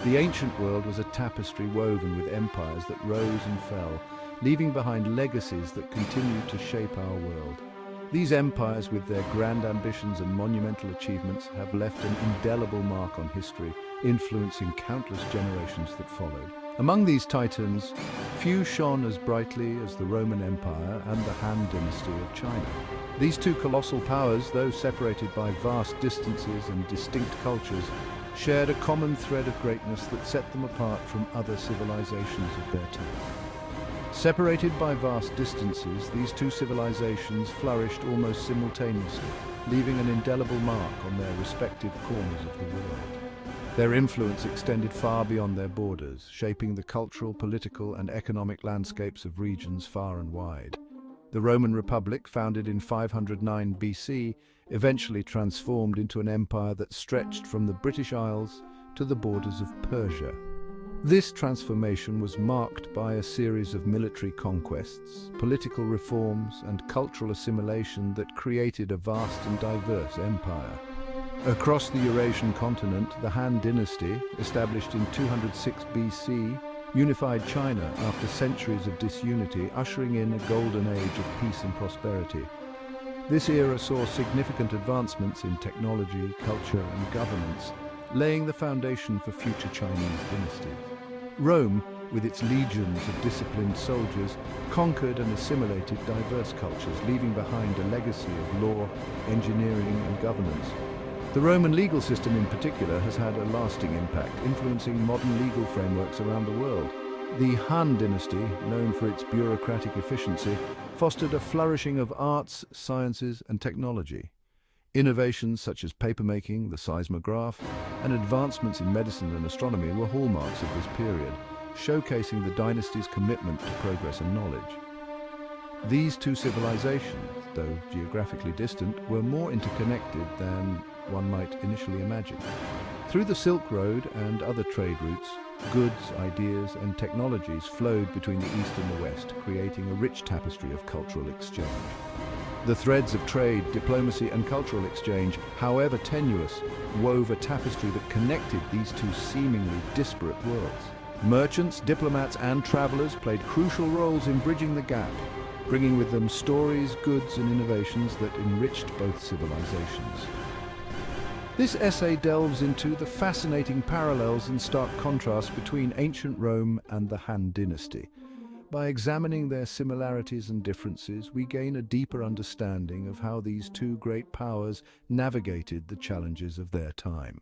The ancient world was a tapestry woven with empires that rose and fell, leaving behind legacies that continue to shape our world. These empires, with their grand ambitions and monumental achievements, have left an indelible mark on history, influencing countless generations that followed. Among these titans, few shone as brightly as the Roman Empire and the Han Dynasty of China. These two colossal powers, though separated by vast distances and distinct cultures, shared a common thread of greatness that set them apart from other civilizations of their time. Separated by vast distances, these two civilizations flourished almost simultaneously, leaving an indelible mark on their respective corners of the world. Their influence extended far beyond their borders, shaping the cultural, political, and economic landscapes of regions far and wide. The Roman Republic, founded in 509 BC, eventually transformed into an empire that stretched from the British Isles to the borders of Persia. This transformation was marked by a series of military conquests, political reforms, and cultural assimilation that created a vast and diverse empire. Across the Eurasian continent, the Han Dynasty, established in 206 BC, unified China after centuries of disunity, ushering in a golden age of peace and prosperity. This era saw significant advancements in technology, culture, and governance, laying the foundation for future Chinese dynasties. Rome, with its legions of disciplined soldiers, conquered and assimilated diverse cultures, leaving behind a legacy of law, engineering, and governance. The Roman legal system in particular has had a lasting impact, influencing modern legal frameworks around the world. The Han Dynasty, known for its bureaucratic efficiency, fostered a flourishing of arts, sciences, and technology. Innovations such as papermaking, the seismograph, and advancements in medicine and astronomy were hallmarks of this period, showcasing the dynasty's commitment to progress and knowledge. These two civilizations, though geographically distant, were more interconnected than one might initially imagine. Through the Silk Road and other trade routes, goods, ideas, and technologies flowed between the East and the West, creating a rich tapestry of cultural exchange. The threads of trade, diplomacy, and cultural exchange, however tenuous, wove a tapestry that connected these two seemingly disparate worlds. Merchants, diplomats, and travelers played crucial roles in bridging the gap, bringing with them stories, goods, and innovations that enriched both civilizations. This essay delves into the fascinating parallels and stark contrasts between ancient Rome and the Han Dynasty. By examining their similarities and differences, we gain a deeper understanding of how these two great powers navigated the challenges of their time.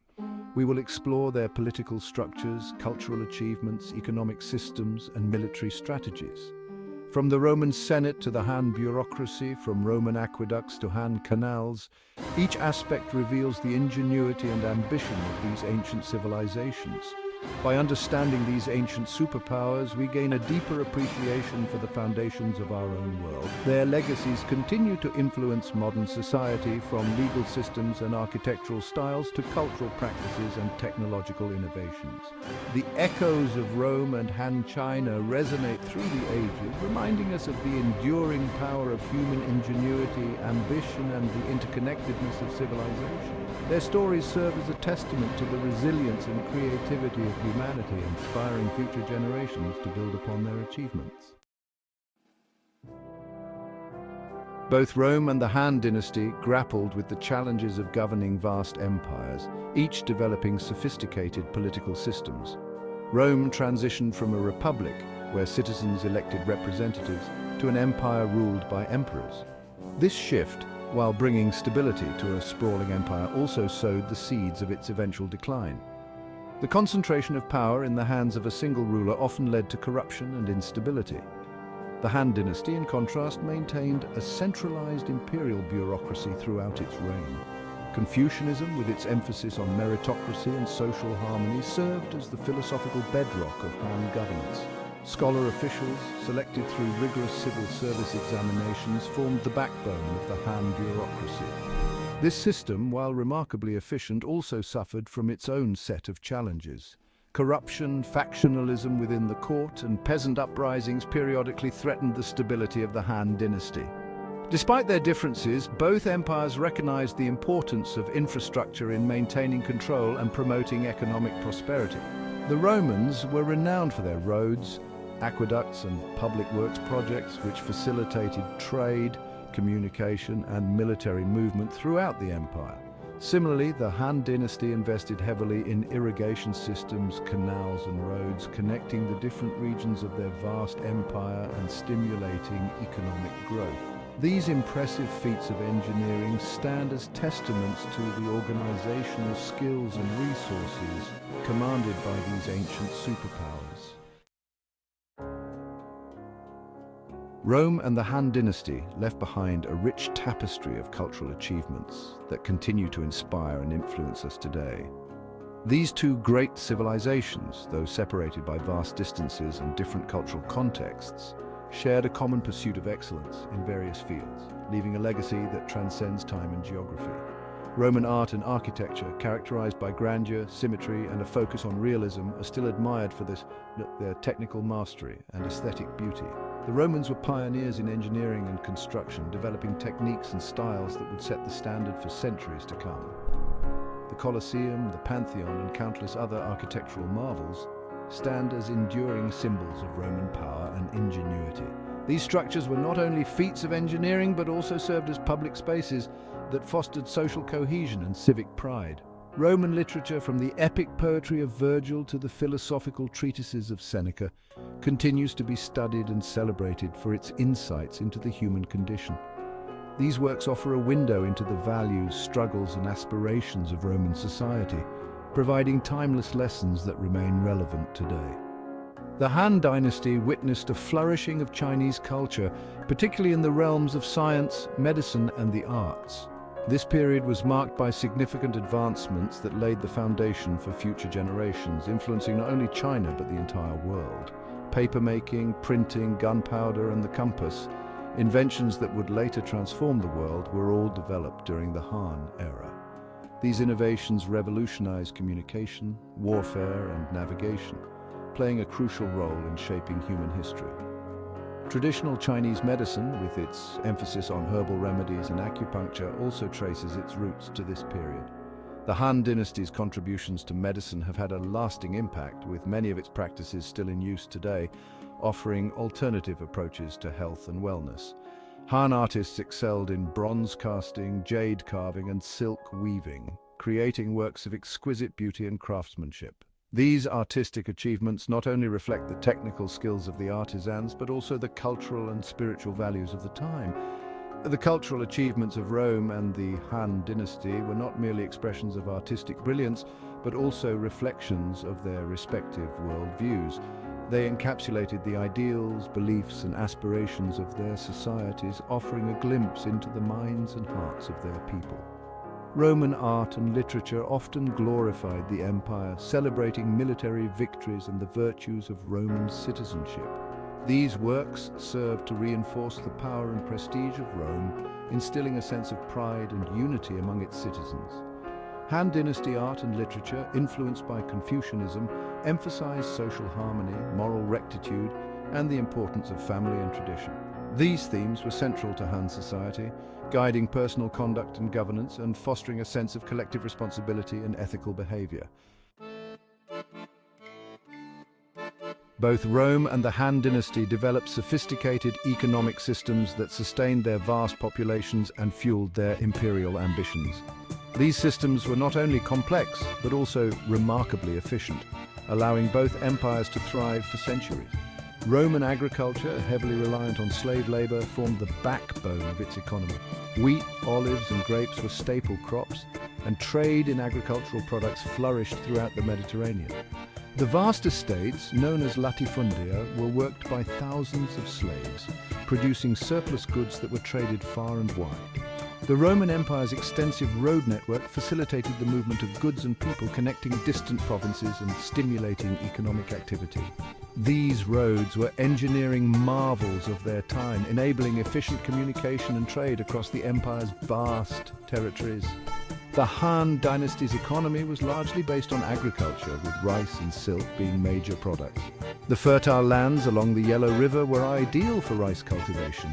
We will explore their political structures, cultural achievements, economic systems, and military strategies. From the Roman Senate to the Han bureaucracy, from Roman aqueducts to Han canals, each aspect reveals the ingenuity and ambition of these ancient civilizations. By understanding these ancient superpowers, we gain a deeper appreciation for the foundations of our own world. Their legacies continue to influence modern society, from legal systems and architectural styles to cultural practices and technological innovations. The echoes of Rome and Han China resonate through the ages, reminding us of the enduring power of human ingenuity, ambition, and the interconnectedness of civilization. Their stories serve as a testament to the resilience and creativity of humanity, inspiring future generations to build upon their achievements. Both Rome and the Han Dynasty grappled with the challenges of governing vast empires, each developing sophisticated political systems. Rome transitioned from a republic, where citizens elected representatives, to an empire ruled by emperors. This shift, while bringing stability to a sprawling empire, also sowed the seeds of its eventual decline. The concentration of power in the hands of a single ruler often led to corruption and instability. The Han Dynasty, in contrast, maintained a centralized imperial bureaucracy throughout its reign. Confucianism, with its emphasis on meritocracy and social harmony, served as the philosophical bedrock of Han governance. Scholar officials, selected through rigorous civil service examinations, formed the backbone of the Han bureaucracy. This system, while remarkably efficient, also suffered from its own set of challenges. Corruption, factionalism within the court, and peasant uprisings periodically threatened the stability of the Han Dynasty. Despite their differences, both empires recognized the importance of infrastructure in maintaining control and promoting economic prosperity. The Romans were renowned for their roads, aqueducts and public works projects which facilitated trade, communication and military movement throughout the empire. Similarly, the Han Dynasty invested heavily in irrigation systems, canals and roads, connecting the different regions of their vast empire and stimulating economic growth. These impressive feats of engineering stand as testaments to the organizational skills and resources commanded by these ancient superpowers. Rome and the Han Dynasty left behind a rich tapestry of cultural achievements that continue to inspire and influence us today. These two great civilizations, though separated by vast distances and different cultural contexts, shared a common pursuit of excellence in various fields, leaving a legacy that transcends time and geography. Roman art and architecture, characterized by grandeur, symmetry, and a focus on realism, are still admired for their technical mastery and aesthetic beauty. The Romans were pioneers in engineering and construction, developing techniques and styles that would set the standard for centuries to come. The Colosseum, the Pantheon, and countless other architectural marvels stand as enduring symbols of Roman power and ingenuity. These structures were not only feats of engineering, but also served as public spaces that fostered social cohesion and civic pride. Roman literature, from the epic poetry of Virgil to the philosophical treatises of Seneca, continues to be studied and celebrated for its insights into the human condition. These works offer a window into the values, struggles, and aspirations of Roman society, providing timeless lessons that remain relevant today. The Han Dynasty witnessed a flourishing of Chinese culture, particularly in the realms of science, medicine, and the arts. This period was marked by significant advancements that laid the foundation for future generations, influencing not only China but the entire world. Papermaking, printing, gunpowder, and the compass, inventions that would later transform the world, were all developed during the Han era. These innovations revolutionized communication, warfare, and navigation, playing a crucial role in shaping human history. Traditional Chinese medicine, with its emphasis on herbal remedies and acupuncture, also traces its roots to this period. The Han Dynasty's contributions to medicine have had a lasting impact, with many of its practices still in use today, offering alternative approaches to health and wellness. Han artists excelled in bronze casting, jade carving, and silk weaving, creating works of exquisite beauty and craftsmanship. These artistic achievements not only reflect the technical skills of the artisans, but also the cultural and spiritual values of the time. The cultural achievements of Rome and the Han Dynasty were not merely expressions of artistic brilliance, but also reflections of their respective worldviews. They encapsulated the ideals, beliefs, and aspirations of their societies, offering a glimpse into the minds and hearts of their people. Roman art and literature often glorified the empire, celebrating military victories and the virtues of Roman citizenship. These works served to reinforce the power and prestige of Rome, instilling a sense of pride and unity among its citizens. Han Dynasty art and literature, influenced by Confucianism, emphasized social harmony, moral rectitude, and the importance of family and tradition. These themes were central to Han society, guiding personal conduct and governance and fostering a sense of collective responsibility and ethical behavior. Both Rome and the Han Dynasty developed sophisticated economic systems that sustained their vast populations and fueled their imperial ambitions. These systems were not only complex, but also remarkably efficient, allowing both empires to thrive for centuries. Roman agriculture, heavily reliant on slave labor, formed the backbone of its economy. Wheat, olives, and grapes were staple crops, and trade in agricultural products flourished throughout the Mediterranean. The vast estates, known as latifundia, were worked by thousands of slaves, producing surplus goods that were traded far and wide. The Roman Empire's extensive road network facilitated the movement of goods and people, connecting distant provinces and stimulating economic activity. These roads were engineering marvels of their time, enabling efficient communication and trade across the empire's vast territories. The Han Dynasty's economy was largely based on agriculture, with rice and silk being major products. The fertile lands along the Yellow River were ideal for rice cultivation,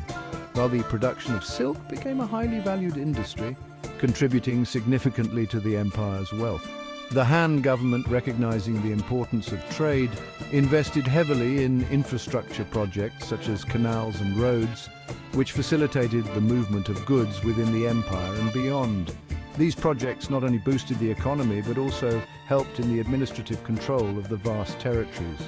while the production of silk became a highly valued industry, contributing significantly to the empire's wealth. The Han government, recognizing the importance of trade, invested heavily in infrastructure projects such as canals and roads, which facilitated the movement of goods within the empire and beyond. These projects not only boosted the economy but also helped in the administrative control of the vast territories.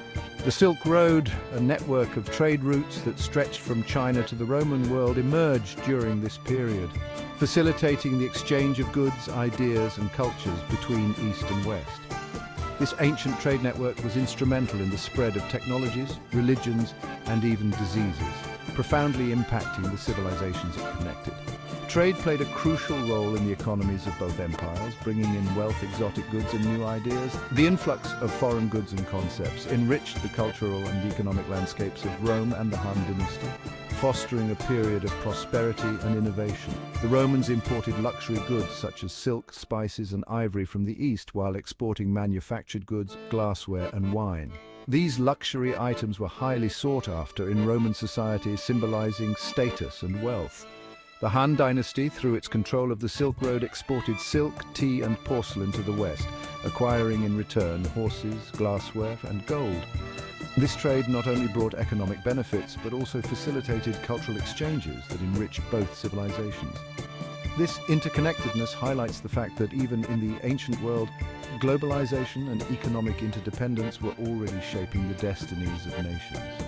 The Silk Road, a network of trade routes that stretched from China to the Roman world, emerged during this period, facilitating the exchange of goods, ideas and cultures between East and West. This ancient trade network was instrumental in the spread of technologies, religions and even diseases, profoundly impacting the civilizations it connected. Trade played a crucial role in the economies of both empires, bringing in wealth, exotic goods and new ideas. The influx of foreign goods and concepts enriched the cultural and economic landscapes of Rome and the Han Dynasty, fostering a period of prosperity and innovation. The Romans imported luxury goods such as silk, spices and ivory from the East, while exporting manufactured goods, glassware and wine. These luxury items were highly sought after in Roman society, symbolizing status and wealth. The Han Dynasty, through its control of the Silk Road, exported silk, tea and porcelain to the West, acquiring in return horses, glassware and gold. This trade not only brought economic benefits, but also facilitated cultural exchanges that enriched both civilizations. This interconnectedness highlights the fact that even in the ancient world, globalization and economic interdependence were already shaping the destinies of nations.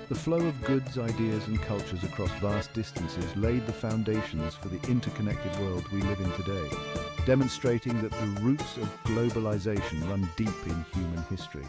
The flow of goods, ideas and cultures across vast distances laid the foundations for the interconnected world we live in today, demonstrating that the roots of globalization run deep in human history.